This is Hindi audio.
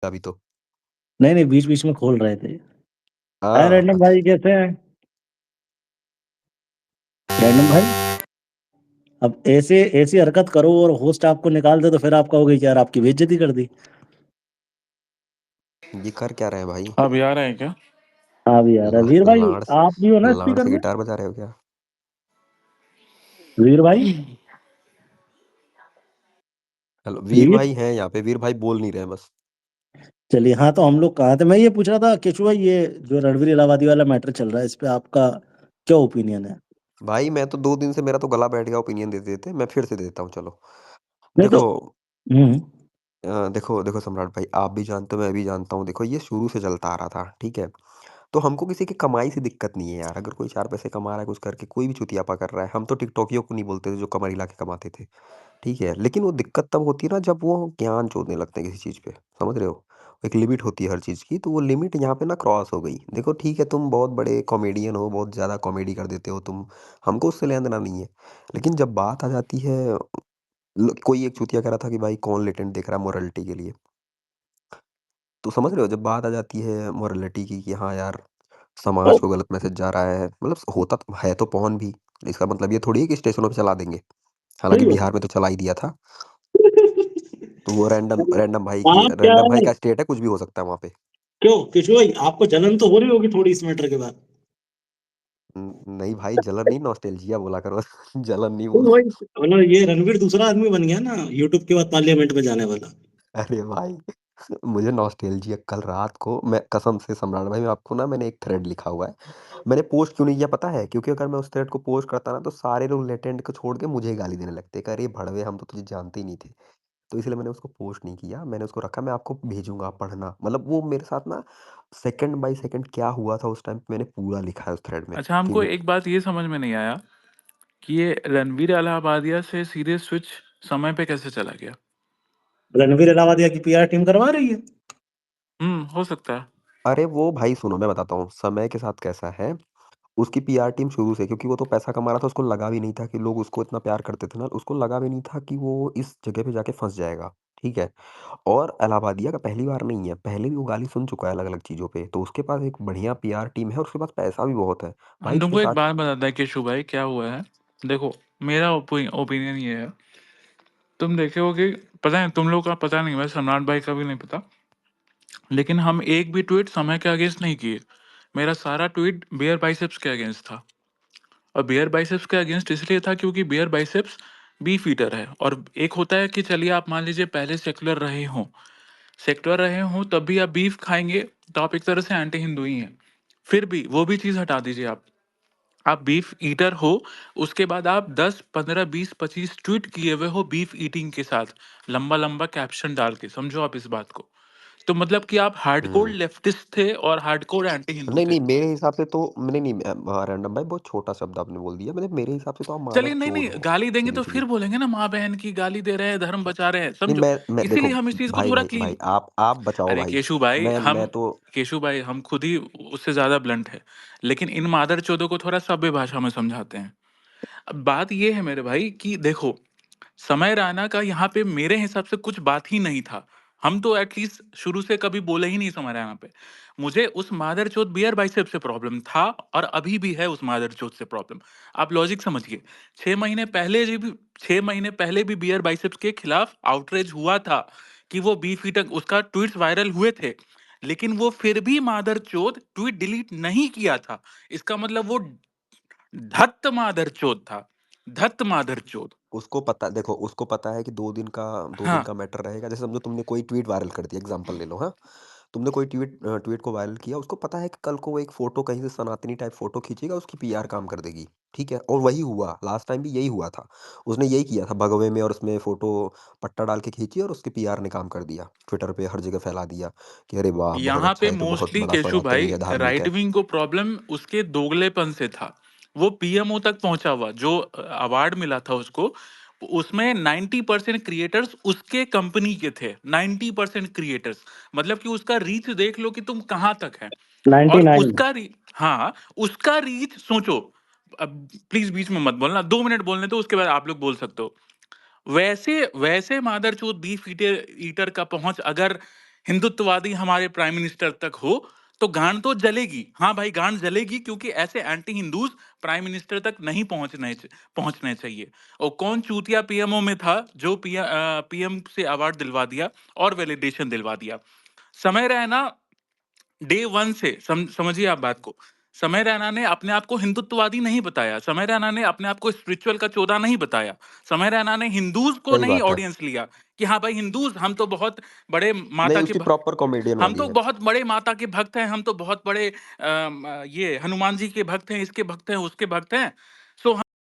अभी तो। नहीं नहीं, बीच बीच में खोल रहे थे। हाय हाँ रैंडम अच्छा। भाई, कैसे हैं? रैंडम भाई, अब ऐसे ऐसी हरकत करो और होस्ट आपको निकाल दे तो फिर आप कहोगे कि यार आपकी बेइज्जती कर दी। ये कर क्या रहे हैं भाई? अब आ रहा है क्या? हाँ भी यार, वीर भाई लाड़ आप भी हो ना लाड़ स्पीकर से में? गिटार बजा रहे हो क्या? वीर भाई, हेलो, वीर वीर, भाई हैं यहाँ पे। वीर भाई बोल नहीं रहे हैं बस। चलिए। हाँ तो हम लोग कहाँ थे? मैं ये पूछ रहा था केशु भाई, ये जो रणवीर इलाहाबादी वाला मैटर चल रहा है, इस पे आपका क्या ओपिनियन है? भाई मैं तो 2 दिन से मेरा तो गला बैठ गया ओपिनियन देते देते। मैं फिर से देता हूँ, चलो। नहीं तो। देखो, हम्म। देखो देखो सम्राट भाई, आप भी जानते हो मैं भी जानता हूँ। देखो, ये शुरू से चलता आ रहा था, ठीक है। तो हमको किसी की कमाई से दिक्कत नहीं है यार। अगर कोई 4 पैसे कमा रहा है कुछ करके, कोई भी चुतियापा कर रहा है, हम तो टिकटॉकियों को नहीं बोलते थे जो कमर हिला के कमाते थे, ठीक है। लेकिन वो दिक्कत तब होती है ना जब वो ज्ञान चोदने लगते हैं किसी चीज़ पे, समझ रहे हो। एक लिमिट होती है हर चीज़ की, तो वो लिमिट यहाँ पे ना क्रॉस हो गई। देखो ठीक है, तुम बहुत बड़े कॉमेडियन हो, बहुत ज़्यादा कॉमेडी कर देते हो तुम, हमको उससे लेना देना नहीं है। लेकिन जब बात आ जाती है, कोई एक चूतिया कह रहा था कि भाई कौन लेटेंट देख रहा है मोरालिटी के लिए, तो समझ रहे हो जब बात आ जाती है मोरालिटी की कि हाँ यार, समाज को गलत मैसेज जा रहा है, मतलब होता तो है तो पॉन भी। इसका मतलब ये थोड़ी है कि स्टेशनों पे चला देंगे। हालांकि सही है। बिहार में तो चला ही दिया था। तो वो रैंडम रैंडम भाई की, आप क्या रैंडम भाई है? का स्टेट है, कुछ भी हो सकता है वहाँ पे। क्यों केशु भाई, आपको जलन तो हो रही होगी थोड़ी इस मैटर के बाद? नहीं भाई, जलन नहीं, नॉस्टैल्जिया बोला करो। जलन नहीं तो बोल। भाई मतलब ये रणवीर दूसरा आदमी बन गया ना यूट्यूब के बाद पार्लियामेंट में जाने वाला। अरे भाई, मुझे नॉस्टैल्जिया कल रात को, मैं कसम से सम्राट भाई, मैं आपको ना, मैंने एक थ्रेड लिखा हुआ है। मैंने पोस्ट क्यों नहीं किया पता है? क्योंकि अगर मैं उस थ्रेड को पोस्ट करता ना तो सारे लोग लेटेंट को छोड़ के मुझे ही गाली देने लगते कि अरे भड़वे, हम तो तुझे जानते ही नहीं थे। तो इसलिए मैंने उसको पोस्ट नहीं किया, मैंने उसको रखा। मैं आपको भेजूंगा, आप पढ़ना। मतलब वो मेरे साथ ना सेकंड बाय सेकंड क्या हुआ था उस टाइम पे, मैंने पूरा लिखा है उस थ्रेड में अच्छा, कि हमको एक बात ये समझ में नहीं आया कि ये रणवीर इलाहाबादिया से सीधे स्विच समय पे कैसे चला गया? रणवीर इलाहाबादिया की पीआर टीम करवा रही है। हो सकता है। अरे वो भाई सुनो, मैं बताता हूँ समय के साथ कैसा है। उसकी पीआर टीम शुरू से, क्योंकि वो तो पैसा कमा रहा था, उसको लगा भी नहीं था कि लोग उसको इतना प्यार करते थे ना, उसको लगा भी नहीं था कि वो इस जगह पे जाके फँस जाएगा, ठीक है? और इलाहाबादिया का पहली बार नहीं है, पहले भी वो गाली सुन चुका है अलग-अलग चीज़ों पे, तो उसके पास एक बढ़िया पीआर टीम है और उसके पास पैसा भी बहुत है। भाई हम उसके तुमको एक साथ बात बताते हैं केशु भाई, क्या हुआ है। देखो, मेरा ओपिनियन ये है, तुम देखे हो कि पता है, तुम लोग का पता नहीं, वैसे सम्राट भाई का भी नहीं पता, लेकिन हम एक भी ट्वीट समय के अगेंस्ट नहीं किए। मेरा सारा ट्वीट बियर बाइसेप्स के अगेंस्ट था। और बियर बाइसेप्स के अगेंस्ट इसलिए था क्योंकि बियर बाइसेप्स बीफ ईटर है। और एक होता है कि चलिए आप मान लीजिए पहले सेक्युलर रहे हों तब भी आप बीफ खाएंगे, तो आप एक तरह से एंटी हिंदू ही हैं। फिर भी वो भी चीज़ हटा दीजिए, आप बीफ ईटर हो, उसके बाद आप 10 15 20 25 ट्वीट किए हुए हो बीफ ईटिंग के साथ, लंबा लंबा कैप्शन डाल के, समझो आप इस बात को। तो मतलब कि आप हार्डकोर हुँ। लेफ्टिस्ट थे और हार्डकोर एंटी हिंदू नहीं, थे। नहीं, मेरे हिसाब से तो नहीं, नहीं, रैंडम भाई बहुत छोटा शब्द आपने बोल दिया। मतलब मेरे हिसाब से तो आप चलिए, नहीं मादरचोद नहीं, हो, गाली देंगे तो सीधी-सीधी। फिर बोलेंगे ना माँ बहन की गाली दे रहे हैं, धर्म बचा रहे हैं, नहीं, समझो। मैं देखो, इसीलिए हम इस चीज को भाई थोड़ा भाई भाई, क्लीन। आप बचाओ अरे भाई। केशु भाई, मैं हम तो केशु भाई हम खुद ही उससे ज्यादा ब्लंट है, लेकिन इन मादर चौदों को थोड़ा सभ्य भाषा में समझाते हैं। अब बात ये है मेरे भाई कि देखो, समय रैना का यहाँ पे मेरे हिसाब से कुछ बात ही नहीं था। हम तो एटलीस्ट शुरू से कभी बोले ही नहीं समय रैना पे। मुझे उस मादरचोद बियर बाइसेप से प्रॉब्लम था, और अभी भी है उस मादरचोद से प्रॉब्लम। आप लॉजिक समझिए। 6 महीने पहले भी बियर बाइसेप्स के खिलाफ आउटरीच हुआ था कि वो बीफ ईटर, उसका ट्वीट्स वायरल हुए थे, लेकिन वो फिर भी मादरचोद ट्वीट डिलीट नहीं किया था। इसका मतलब वो धत्त मादरचोद था, धत्त मादरचोद। उसको पता, देखो उसको पता है कि 2 दिन हाँ, का मैटर रहेगा। जैसे समझो तुमने कोई ट्वीट वायरल कर दिया, एग्ज़ाम्पल ले लो, हाँ? तुमने कोई ट्वीट को वायरल किया, उसको पता है कि कल को वो एक फ़ोटो कहीं से सनातनी टाइप फ़ोटो खींचेगा, उसकी पीआर काम कर देगी, ठीक है? और वही हुआ, लास्ट टाइम भी यही हुआ था। उसने यही किया था भगवे में, और उसमें फ़ोटो पट्टा डाल के खींची और उसके पीआर ने काम कर दिया। ट्विटर पे हर जगह फैला दिया कि अरे वाह! बहुत यहाँ अच्छा पे है, तो बहुत मोस्टली बड़ा केशु सनातनी भाई है, धार्मिक राइट है। विंग को प्रॉब्लम उसके दोगलेपन से था। वो पीएमओ तक पहुंचा हुआ जो अवार्ड मिला था उसको, उसमें 90% क्रिएटर्स उसके कंपनी के थे, 90% क्रिएटर्स। मतलब कि उसका रीच देख लो कि तुम कहां तक है। और 99। उसका हाँ, उसका रीच सोचो। अब प्लीज बीच में मत बोलना, 2 मिनट बोलने तो उसके बाद आप लोग बोल सकते हो। वैसे वैसे मादरचोद बीफ ईटर ईटर का पहुंच अगर हिंदुत्ववादी हमारे प्राइम मिनिस्टर तक हो, तो गांड तो जलेगी। हाँ भाई, गांड जलेगी, क्योंकि ऐसे एंटी हिंदूज प्राइम मिनिस्टर तक नहीं पहुंचने चाहिए। और कौन चूतिया पीएमओ में था जो पीएम से अवार्ड दिलवा दिया और वैलिडेशन दिलवा दिया। समय रैना डे वन से समझिए आप बात को। समय रैना ने अपने आप को हिंदुत्ववादी नहीं बताया, समय रैना ने अपने आप को स्पिरिचुअल का चोदा नहीं बताया, समय रैना ने हिंदूज को सही नहीं बात है। ऑडियंस लिया कि हाँ भाई हिंदूज, हम तो बहुत बड़े नहीं, माता के उसकी प्रॉपर कॉमेडियन हम वाली तो है। बहुत बड़े माता के भक्त हैं, हम तो बहुत बड़े ये हनुमान जी के भक्त हैं, इसके भक्त हैं, उसके भक्त हैं।